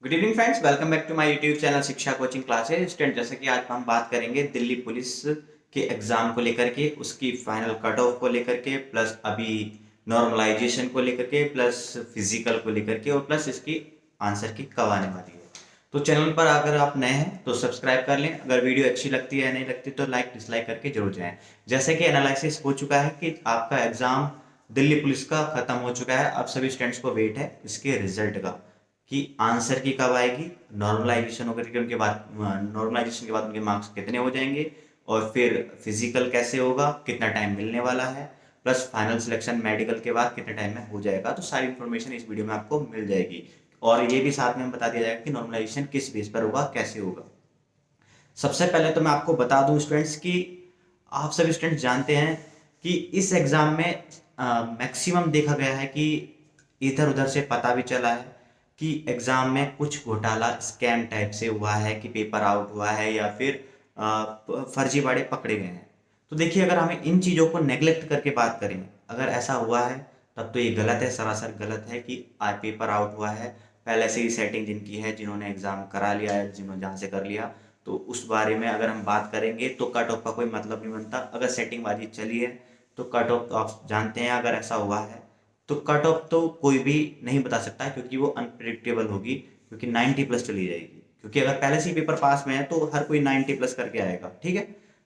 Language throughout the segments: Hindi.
Good evening friends, welcome back to my YouTube channel Shiksha coaching classes. Student, जैसे कि आज हम बात करेंगे दिल्ली पुलिस के एग्जाम को लेकर के, उसकी फाइनल कट ऑफ को लेकर के, प्लस अभी नॉर्मलाइजेशन को लेकर के, प्लस फिजिकल को लेकर के, और प्लस इसकी आंसर की कब आने वाली है। तो चैनल पर अगर आप नए हैं तो सब्सक्राइब कर लें। अगर वीडियो अच्छी लगती है या नहीं लगती तो लाइक डिसलाइक करके जरूर जाएं। जैसे कि एनालिसिस हो चुका है कि आपका एग्जाम दिल्ली पुलिस का खत्म हो चुका है। अब सभी स्टूडेंट्स को वेट है इसके रिजल्ट का कि आंसर की कब आएगी, नॉर्मलाइजेशन होकर के उनके बाद, नॉर्मलाइजेशन के बाद उनके मार्क्स कितने हो जाएंगे, और फिर फिजिकल कैसे होगा, कितना टाइम मिलने वाला है, प्लस फाइनल सिलेक्शन मेडिकल के बाद कितने टाइम में हो जाएगा। तो सारी इंफॉर्मेशन इस वीडियो में आपको मिल जाएगी, और ये भी साथ में बता दिया जाएगा कि नॉर्मलाइजेशन किस बेस पर होगा, कैसे होगा। सबसे पहले तो मैं आपको बता दूं स्टूडेंट्स कि आप सभी स्टूडेंट्स जानते हैं कि इस एग्जाम में मैक्सिमम देखा गया है कि इधर उधर से पता भी चला है कि एग्जाम में कुछ घोटाला स्कैम टाइप से हुआ है, कि पेपर आउट हुआ है या फिर फर्जीवाड़े पकड़े गए हैं। तो देखिए, अगर हमें इन चीज़ों को नेग्लेक्ट करके बात करें, अगर ऐसा हुआ है तब तो ये गलत है, सरासर गलत है कि आज पेपर आउट हुआ है। पहले से ही सेटिंग जिनकी है, जिन्होंने एग्जाम करा लिया है, जिन्होंने जहाँ से कर लिया, तो उस बारे में अगर हम बात करेंगे तो कट ऑफ का कोई मतलब नहीं बनता। अगर सेटिंग बाजी चली है तो कट ऑफ तो आप जानते हैं, अगर ऐसा हुआ है तो कट ऑफ तो कोई भी नहीं बता सकता है, क्योंकि वो अनप्रिडिक्टेबल होगी, क्योंकि 90 प्लस चली जाएगी। क्योंकि अगर पहले से ही पेपर पास में है तो हर कोई 90 प्लस करके आएगा, ठीक है।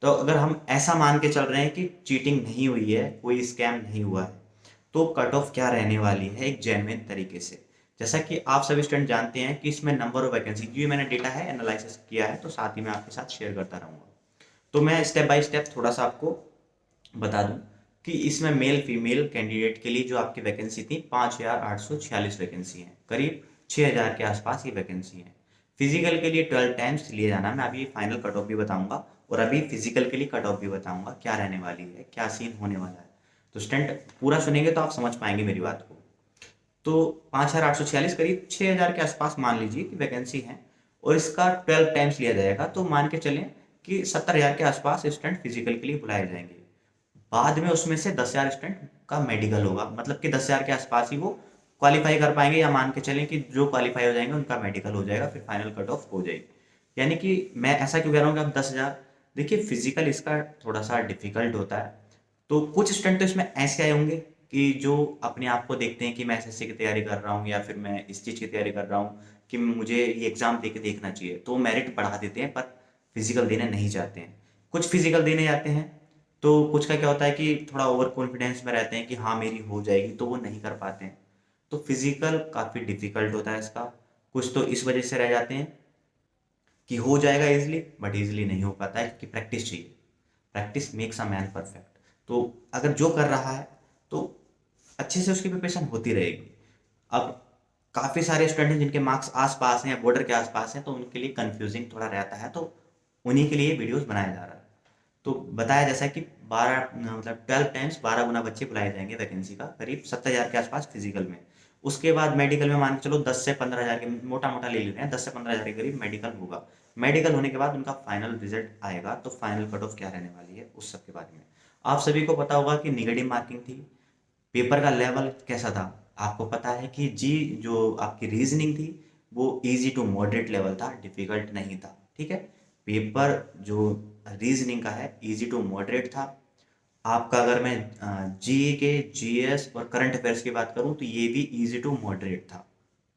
तो अगर हम ऐसा मान के चल रहे हैं कि चीटिंग नहीं हुई है, कोई स्कैम नहीं हुआ है, तो कट ऑफ क्या रहने वाली है एक जेन्युइन तरीके से। जैसा कि आप सभी स्टूडेंट जानते हैं कि इसमें नंबर ऑफ वैकेंसी, जो मैंने डेटा है एनालिसिस किया है, तो साथ ही मैं आपके साथ शेयर करता रहूंगा। तो मैं स्टेप बाय स्टेप थोड़ा सा आपको बता दूं कि इसमें मेल फीमेल कैंडिडेट के लिए जो आपकी वैकेंसी थी 5,846 वैकेंसी है, करीब 6,000 के आसपास ये वैकेंसी है। फिजिकल के लिए 12 टाइम्स लिए जाना, मैं अभी फाइनल कट ऑफ भी बताऊंगा, और अभी फिजिकल के लिए कट ऑफ भी बताऊंगा क्या रहने वाली है, क्या सीन होने वाला है। तो स्टूडेंट पूरा सुनेंगे तो आप समझ पाएंगे मेरी बात को। तो 5,846 करीब 6,000 के आसपास मान लीजिए कि वैकेंसी है, और इसका 12 टाइम्स लिया जाएगा, तो मान के चलें कि 70,000 के आसपास स्टूडेंट फिजिकल के लिए बुलाए जाएंगे। बाद में उसमें से 10,000 स्टूडेंट का मेडिकल होगा, मतलब कि 10,000 के आसपास ही वो क्वालिफाई कर पाएंगे, या मान के चलें कि जो क्वालिफाई हो जाएंगे उनका मेडिकल हो जाएगा, फिर फाइनल कट ऑफ हो जाएगी। यानी कि मैं ऐसा क्यों कह रहा हूँ कि अब 10,000, देखिए फिजिकल इसका थोड़ा सा डिफिकल्ट होता है। तो कुछ स्टूडेंट तो इसमें ऐसे आए होंगे कि जो अपने आप को देखते हैं कि मैं एसएससी की तैयारी कर रहा हूँ, या फिर मैं इस चीज़ की तैयारी कर रहा हूँ कि मुझे ये एग्जाम दे के देखना चाहिए, तो वो मेरिट बढ़ा देते हैं, पर फिजिकल देने नहीं चाहते हैं। कुछ फिजिकल देने जाते हैं, तो कुछ का क्या होता है कि थोड़ा ओवर कॉन्फिडेंस में रहते हैं कि हाँ मेरी हो जाएगी, तो वो नहीं कर पाते हैं। तो फिजिकल काफ़ी डिफिकल्ट होता है इसका। कुछ तो इस वजह से रह जाते हैं कि हो जाएगा इजिली, बट इजिली नहीं हो पाता है, क्योंकि प्रैक्टिस चाहिए। Practice makes a man perfect. तो अगर जो कर रहा है तो अच्छे से उसकी प्रिपरेशन होती रहेगी। अब काफ़ी सारे स्टूडेंट हैं जिनके मार्क्स आस पास हैं या बॉर्डर के आसपास हैं, तो उनके लिए कंफ्यूजिंग थोड़ा रहता है, तो उन्हीं के लिए वीडियोस बनाया जा रहा है। तो बताया जैसा कि 12 मतलब 12 टाइम्स 12 गुना बच्चे बुलाए जाएंगे वैकेंसी का, करीब 70,000 के आसपास फिजिकल में। उसके बाद मेडिकल में मान के चलो 10 से 15,000 के, मोटा मोटा ले लेते हैं, 10 से 15,000 के करीब मेडिकल होगा। मेडिकल होने के बाद उनका फाइनल रिजल्ट आएगा, तो फाइनल कट ऑफ क्या रहने वाली है उस सब के बारे में आप सभी को पता होगा कि निगेटिव मार्किंग थी। पेपर का लेवल कैसा था आपको पता है कि जी, जो आपकी रीजनिंग थी वो इजी टू मॉडरेट लेवल था, डिफिकल्ट नहीं था, ठीक है। पेपर जो रीजनिंग का है इजी टू मॉडरेट था आपका। अगर मैं जीए के, जीएस और करंट अफेयर्स की बात करूं तो ये भी इजी टू मॉडरेट था,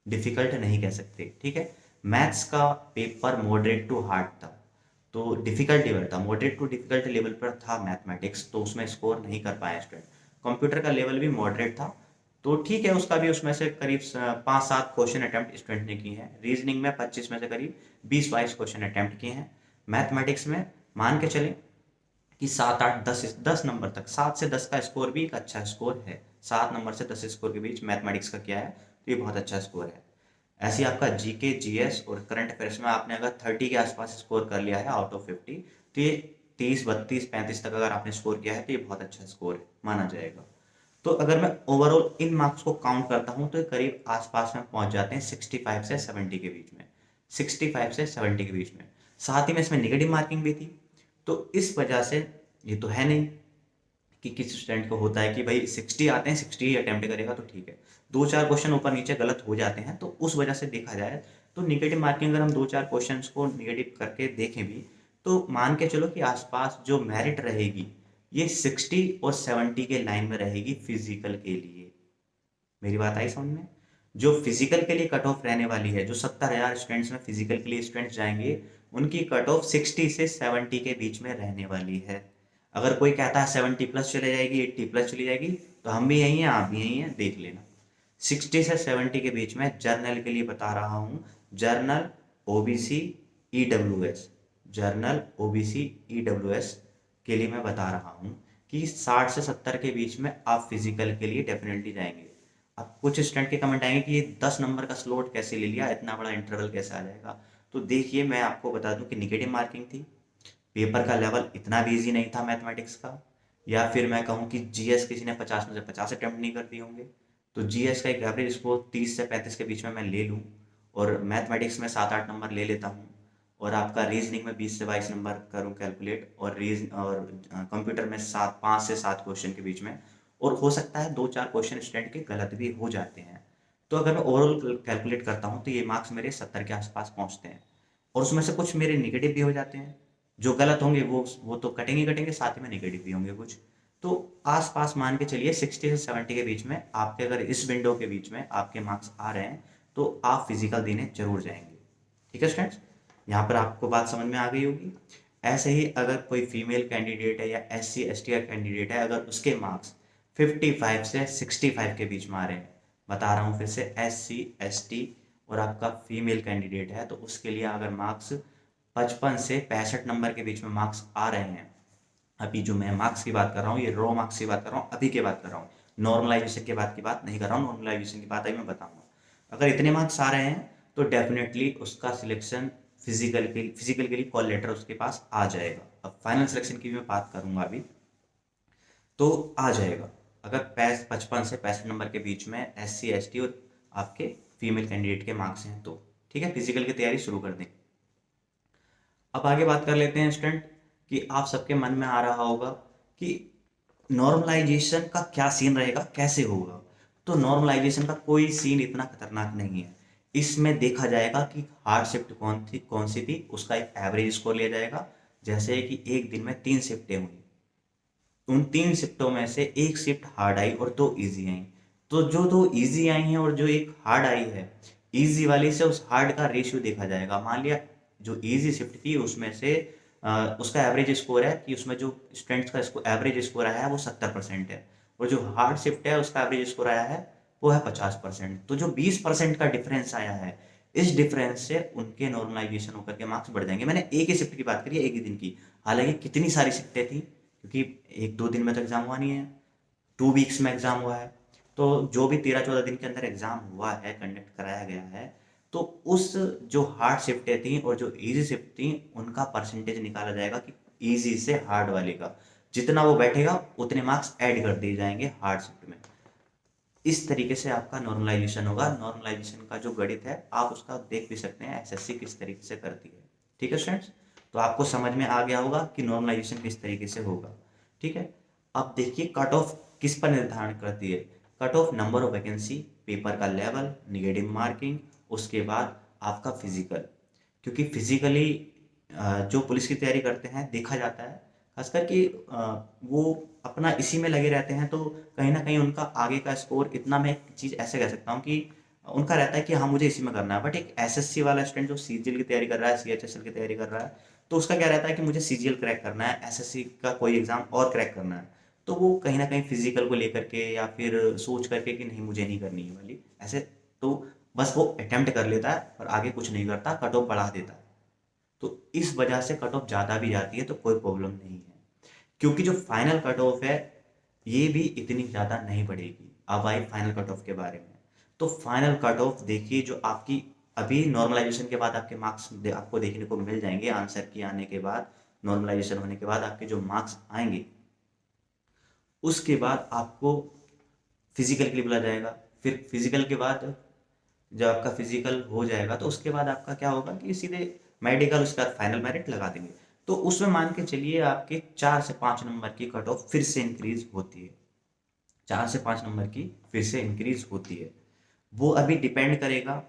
डिफिकल्ट नहीं कह सकते, ठीक है। मैथ्स का पेपर मॉडरेट टू हार्ड था, तो डिफिकल्ट लेवल था, मॉडरेट टू डिफिकल्ट लेवल पर था मैथमेटिक्स, तो उसमें स्कोर नहीं कर पाए स्टूडेंट। कंप्यूटर का लेवल भी मॉडरेट था, तो ठीक है, उसका भी उसमें से करीब 5-7 क्वेश्चन अटेम्प्ट स्टूडेंट ने किए हैं। रीजनिंग में 25 में से करीब 20-22 क्वेश्चन अटेम्प्ट किए हैं। मैथमेटिक्स में मान के चलें कि 7-8-10 नंबर तक, 7 से 10 का स्कोर भी एक अच्छा स्कोर है। 7 नंबर से 10 स्कोर के बीच मैथमेटिक्स का क्या है, तो ये बहुत अच्छा स्कोर है। ऐसे ही आपका जीके, जीएस और करंट अफेयर्स में आपने अगर 30 के आसपास स्कोर कर लिया है आउट ऑफ 50, तो ये 30, 32, 35 तक अगर आपने स्कोर किया है तो ये बहुत अच्छा स्कोर है, माना जाएगा। तो अगर मैं ओवरऑल इन मार्क्स को काउंट करता हूँ तो ये करीब आसपास में पहुंच जाते हैं 65 से 70 के बीच में, 65 से 70 के बीच में। साथ ही में इसमें निगेटिव मार्किंग भी थी, तो इस वजह से ये तो है नहीं कि किसी स्टूडेंट को होता है कि भाई 60 आते हैं, 60 ही अटेम्प्ट करेगा तो ठीक है। 2-4 क्वेश्चन ऊपर नीचे गलत हो जाते हैं, तो उस वजह से देखा जाए तो निगेटिव मार्किंग अगर हम 2-4 क्वेश्चंस को निगेटिव करके देखें भी, तो मान के चलो कि आसपास जो मेरिट रहेगी ये 60 और 70 के लाइन में रहेगी फिजिकल के लिए। मेरी बात आई समझ में? जो फिजिकल के लिए कट ऑफ रहने वाली है, जो 70,000 स्टूडेंट्स में फिजिकल के लिए स्टूडेंट्स जाएंगे, उनकी कट ऑफ 60 से 70 के बीच में रहने वाली है। अगर कोई कहता है 70 प्लस चले जाएगी, 80 प्लस चली जाएगी, तो हम भी यही हैं, आप भी यही हैं, देख लेना। 60 से 70 के बीच में जर्नल के लिए बता रहा हूँ, journal, OBC, EWS, journal, OBC, EWS के लिए मैं बता रहा हूँ कि 60 से 70 के बीच में आप फिजिकल के लिए डेफिनेटली जाएंगे। अब कुछ स्टूडेंट के कमेंट आएंगे कि ये 10 नंबर का स्लॉट कैसे ले लिया, इतना बड़ा इंटरवल कैसे आ जाएगा। तो देखिए, मैं आपको बता दूं कि निगेटिव मार्किंग थी, पेपर का लेवल इतना भी ईजी नहीं था मैथमेटिक्स का, या फिर मैं कहूँ कि जीएस किसी ने 50 में से 50 अटेम्प्ट नहीं कर दिए होंगे, तो जीएस का एक एवरेज स्कोर 30 से 35 के बीच में मैं ले लूँ, और मैथमेटिक्स में 7-8 नंबर ले लेता हूँ, और आपका रीजनिंग में 20 से 22 नंबर करूँ कैलकुलेट, और कंप्यूटर में 5 से 7 क्वेश्चन के बीच में, और हो सकता है 2-4 क्वेश्चन स्टूडेंट के गलत भी हो जाते हैं। तो अगर मैं ओवरऑल कैलकुलेट करता हूँ तो ये मार्क्स मेरे 70 के आसपास पहुँचते हैं, और उसमें से कुछ मेरे निगेटिव भी हो जाते हैं। जो गलत होंगे वो तो कटेंगे कटेंगे, साथ ही में निगेटिव भी होंगे कुछ। तो आसपास मान के चलिए 60 से 70 के बीच में आपके, अगर इस विंडो के बीच में आपके मार्क्स आ रहे हैं, तो आप फिजिकल देने जरूर जाएंगे। ठीक है स्टूडेंट्स, यहाँ पर आपको बात समझ में आ गई होगी। ऐसे ही अगर कोई फीमेल कैंडिडेट है या SC ST का कैंडिडेट है, अगर उसके मार्क्स 55 से 65 के बीच में आ रहे हैं, बता रहा हूँ फिर से, SC ST और आपका फीमेल कैंडिडेट है, तो उसके लिए अगर मार्क्स 55 से 65 नंबर के बीच में मार्क्स आ रहे हैं, अभी जो मैं मार्क्स की बात कर रहा हूँ ये रॉ मार्क्स की बात कर रहा हूँ, अभी की बात कर रहा हूँ, नॉर्मलाइजेशन के बाद की बात नहीं कर रहा हूँ, नॉर्मलाइजेशन की बात अभी मैं बताऊंगा। अगर इतने मार्क्स आ रहे हैं तो डेफिनेटली उसका सिलेक्शन फिजिकल के लिए कॉल लेटर उसके पास आ जाएगा। अब फाइनल सिलेक्शन की भी मैं बात करूंगा अभी, तो आ जाएगा अगर 55 से 65 नंबर के बीच में SC ST और आपके फीमेल कैंडिडेट के मार्क्स हैं तो। ठीक है, फिजिकल की तैयारी शुरू कर दें। अब आगे बात कर लेते हैं स्टूडेंट, कि आप सबके मन में आ रहा होगा कि नॉर्मलाइजेशन का क्या सीन रहेगा, कैसे होगा। तो नॉर्मलाइजेशन का कोई सीन इतना खतरनाक नहीं है। इसमें देखा जाएगा कि हार्ड शिफ्ट कौन सी थी, उसका एक एवरेज स्कोर लिया जाएगा। जैसे कि एक दिन में 3 शिफ्टें हुई, उन 3 शिफ्टों में से एक शिफ्ट हार्ड आई और 2 इजी आई। तो जो 2 इजी आई हैं और जो एक हार्ड आई है, इजी वाली से उस हार्ड का रेशियो देखा जाएगा। मान लिया जो इजी शिफ्ट थी उसमें से उसका एवरेज स्कोर है कि उसमें जो स्टूडेंट्स का एवरेज स्कोर आया है वो 70% है, और जो हार्ड शिफ्ट है उसका एवरेज स्कोर आया है वो है 50%। तो जो 20% का डिफरेंस आया है, इस डिफरेंस से उनके नॉर्मलाइजेशन होकर के मार्क्स बढ़ जाएंगे। मैंने एक ही शिफ्ट की बात करी है, एक ही दिन की, हालांकि कितनी सारी शिफ्टें थी, क्योंकि 1-2 दिन में तो एग्जाम हुआ नहीं है, 2 वीक्स में एग्जाम हुआ है। तो जो भी 13-14 दिन के अंदर एग्जाम हुआ है, कंडक्ट कराया गया है, तो उस जो हार्ड शिफ्टें थी और जो इजी शिफ्ट थी उनका परसेंटेज निकाला जाएगा कि इजी से हार्ड वाले का जितना वो बैठेगा उतने मार्क्स ऐड कर दिए जाएंगे हार्ड शिफ्ट में। इस तरीके से आपका नॉर्मलाइजेशन होगा। नॉर्मलाइजेशन का जो गणित है आप उसका देख भी सकते हैं SSC किस तरीके से करती है। ठीक है स्टूडेंट्स, तो आपको समझ में आ गया होगा कि नॉर्मलाइजेशन किस तरीके से होगा। ठीक है, अब देखिए कट ऑफ किस पर निर्धारण करती है। Cut off number of vacancy, paper का लेवल, निगेटिव मार्किंग, उसके बाद आपका फिजिकल। क्योंकि फिजिकली जो पुलिस की तैयारी करते हैं देखा जाता है खासकर कि वो अपना इसी में लगे रहते हैं, तो कहीं ना कहीं उनका आगे का स्कोर इतना, मैं एक चीज़ ऐसे कह सकता हूँ कि उनका रहता है कि हाँ मुझे इसी में करना है। बट एक SSC वाला स्टूडेंट जो CGL की तैयारी कर रहा है, CHSL की तैयारी कर रहा है, तो उसका क्या रहता है कि मुझे CGL क्रैक करना है, SSC का कोई एग्जाम और क्रैक करना है। तो वो कहीं ना कहीं फिजिकल को लेकर के या फिर सोच करके कि नहीं मुझे नहीं करनी है वाली ऐसे, तो बस वो अटेम्प्ट कर लेता है और आगे कुछ नहीं करता, कट ऑफ बढ़ा देता है। तो इस वजह से कट ऑफ ज़्यादा भी जाती है तो कोई प्रॉब्लम नहीं है, क्योंकि जो फाइनल कट ऑफ है ये भी इतनी ज़्यादा नहीं बढ़ेगी। अब आई फाइनल कट ऑफ के बारे में। तो फाइनल कट ऑफ देखिए, जो आपकी अभी नॉर्मलाइजेशन के बाद आपके मार्क्स आपको देखने को मिल जाएंगे, आंसर की आने के बाद, नॉर्मलाइजेशन होने के बाद आपके जो मार्क्स आएंगे, उसके बाद आपको फिजिकल के लिए बुलाया जाएगा। फिर फिजिकल के बाद जब आपका फिजिकल हो जाएगा तो उसके बाद आपका क्या होगा कि सीधे मेडिकल, उसके बाद फाइनल मेरिट लगा देंगे। तो उसमें मान के चलिए आपके 4 से 5 नंबर की कट ऑफ फिर से इंक्रीज होती है, 4 से 5 नंबर की फिर से इंक्रीज होती है। वो अभी डिपेंड करेगा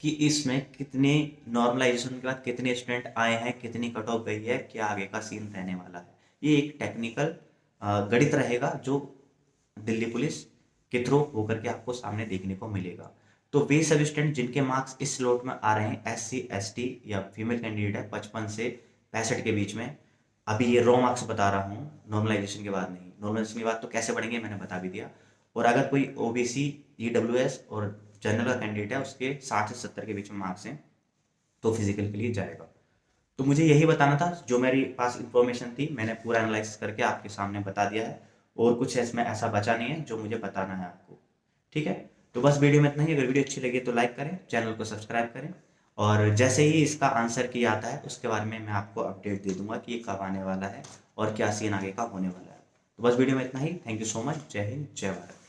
कि इसमें कितने नॉर्मलाइजेशन के बाद कितने स्टूडेंट आए हैं, कितनी कट ऑफ गई है, क्या आगे का सीन रहने वाला है। ये एक टेक्निकल गणित रहेगा जो दिल्ली पुलिस के थ्रू होकर के आपको सामने देखने को मिलेगा। तो वे सभी स्टूडेंट जिनके मार्क्स इस स्लॉट में आ रहे हैं, SC ST या फीमेल कैंडिडेट है 55 से 65 के बीच में, अभी ये रॉ मार्क्स बता रहा हूँ, नॉर्मलाइजेशन के बाद नहीं। नॉर्मलाइजेशन के बाद तो कैसे बढ़ेंगे मैंने बता भी दिया। और अगर कोई OBC, EWS और जनरल का कैंडिडेट है, उसके 60 से 70 के बीच में मार्क्स हैं, तो फिजिकल के लिए जाएगा। तो मुझे यही बताना था, जो मेरी पास इंफॉर्मेशन थी मैंने पूरा एनालाइज करके आपके सामने बता दिया है, और कुछ इसमें ऐसा बचा नहीं है जो मुझे बताना है आपको। ठीक है, तो बस वीडियो में इतना ही। अगर वीडियो अच्छी लगी तो लाइक करें, चैनल को सब्सक्राइब करें, और जैसे ही इसका आंसर की आता है उसके बारे में मैं आपको अपडेट दे दूंगा कि ये कब आने वाला है और क्या सीन आगे का होने वाला है। तो बस वीडियो में इतना ही। Thank you so much. जय हिंद, जय भारत।